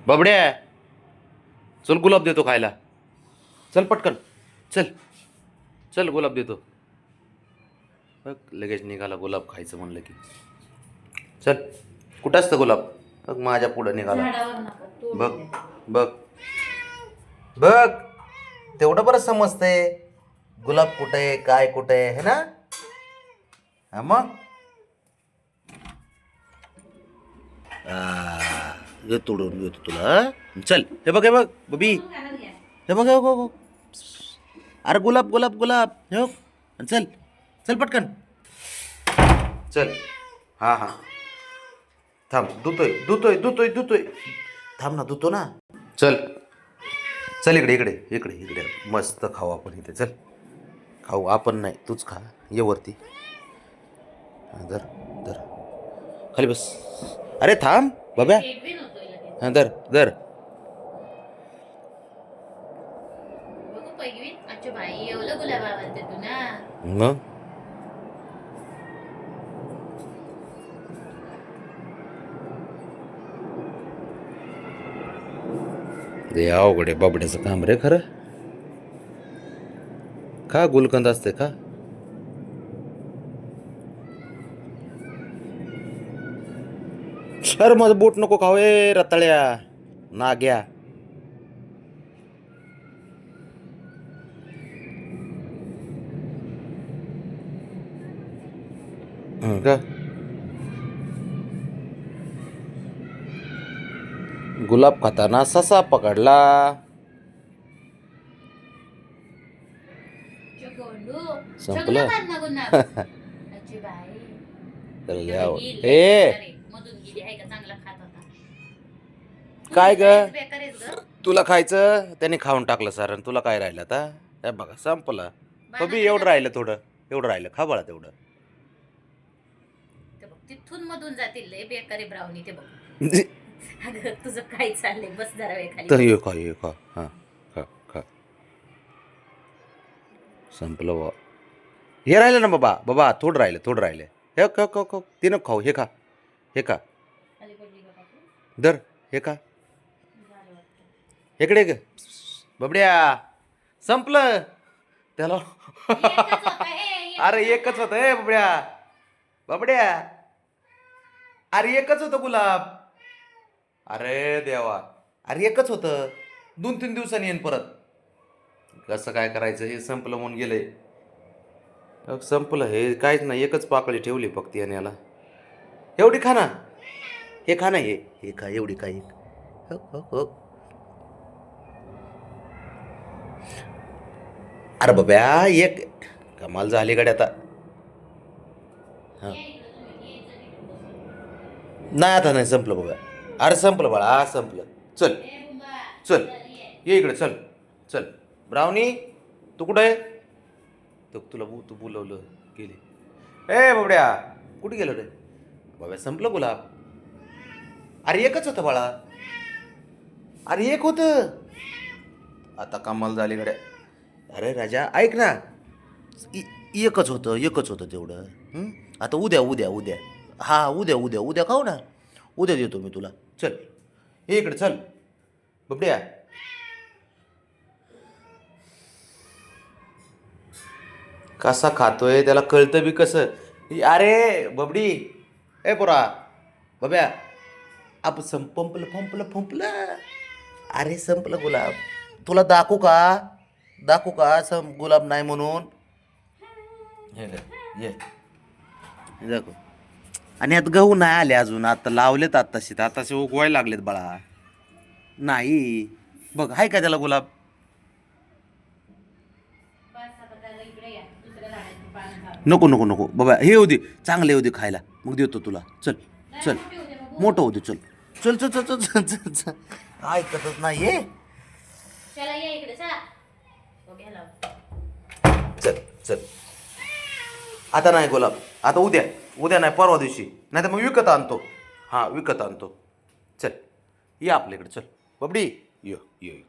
बबड्या, चल गुलाब देतो खायला. चल पटकन. चल चल गुलाब देतो. बघ लगेच निघाला गुलाब खायचं म्हणलं की. चल. कुठं असतं गुलाब? बघ माझ्या पुढं निघाला. बघ बघ बघ. तेवढं बरं समजतंय गुलाब कुठे आहे, काय कुठे आहे, है ना? हा मग हे तोडून येतो तुला. चल. हे बघ बबी. हे बघ हे बघ. अरे गुलाब गुलाब गुलाब हे बघ. चल चल पटकन. चल. हा हा. थांब. धुतोय धुतोय धुतोय धुतोय. थांब ना, धुतो ना. चल चल इकडे इकडे इकडे इकडे. मस्त खाऊ आपण इथे. चल खाऊ आपण, नाही तूच खा. ये वरती. धर धर. खाली बस. अरे थांब बाब्या. हां धर धर. मग ते अवघड आहे बाबड्याचं काम रे खरं. खा गुलकंद असते का? अरे माझं बोट नको खाऊ ए रताळ्या नाग्या. का गुलाब खाताना ससा पकडला. संपलं. ए काय ग तुला खायचं? त्याने खाऊन टाकलं सर. तुला काय राहिलं आता? हे बघा संपलं. बबी एवढं राहिलं, थोडं एवढं राहिलं. खा बाळा तेवढं. तिथून मधून जातील लय बेकारी ब्राउनी ते बघ. अगं तुझं काय चाललंय? बस जरा वेळ खाली. तर ये खा ये खा. हां खा खा. संपलं बा. हे राहिलं ना बाबा. बाबा थोडं राहिलं, थोडं राहिलं. हे खा खा खा. ते नको खाऊ. हे खा हे खा. खाली पडली का काकू? धर हे खा. झालं वाटतं. इकडे ग बबड्या. संपलं त्याला. एकच होतं, ए, अरे एकच होतं ए बबड्या. बबड्या अरे एकच होतं गुलाब. अरे देवा. अरे एकच होतं. 2-3 दिवसांनी येईन परत. कसं काय करायचं? हे संपलं म्हणून गेलंय. संपलं हे काहीच नाही. एकच पाकळी ठेवली फक्त याने याला. एवढी खा ना. हे खा ना. हे हे खा. एवढी खा. हो हो हो. अरे बाब्या एक कमाल झाली गाडी आता. हां नाही आता नाही. संपलं बाबा. अरे संपलं बाळा. संपलं. चल चल ये इकडे. चल चल. ब्राउनी तू कुठं आहे? तुला तू बोलवलं गेली. ए बाबड्या कुठे गेलो रे? बाबा संपलं गुलाब. अरे एकच होतं बाळा. अरे एक होतं. आता कमाल झाली गड्या. अरे राजा ऐक ना. एकच होतं तेवढं. आता उद्या उद्या उद्या. हा उद्या उद्या उद्या खाऊ ना. उद्या देतो मी तुला. चल ये इकडे. चल बबड्या. कसा खातोय त्याला कळतं बी कसं? अरे बबडी. ए पोरा बब्या. आप पंपलं पंपलं पंपलं. अरे संपलं गुलाब. तुला दाखवू का? दाखवू का गुलाब नाही म्हणून? हे ये दाखव. आणि यात गहू नाही आले अजून. आता लावलेत आताशे उगवायला लागलेत बाळा. नाही बघ आहे का त्याला गुलाब? नको नको नको बाबा. हे येऊ दे. चांगले येऊ दे खायला. मग देतो तुला. चल चल. मोठं होऊ दे. चल चल चल चल चल चल चल. ऐकतच नाही हे. चला या इकडे चला. हो घ्या. चल चल. आता नाही गुलाब. आता उद्या. उद्या नाही परवा दिवशी. नाही तर मग विकत आणतो. हां विकत आणतो. चल ये आपल्याकडे. चल बबडी. ये ये.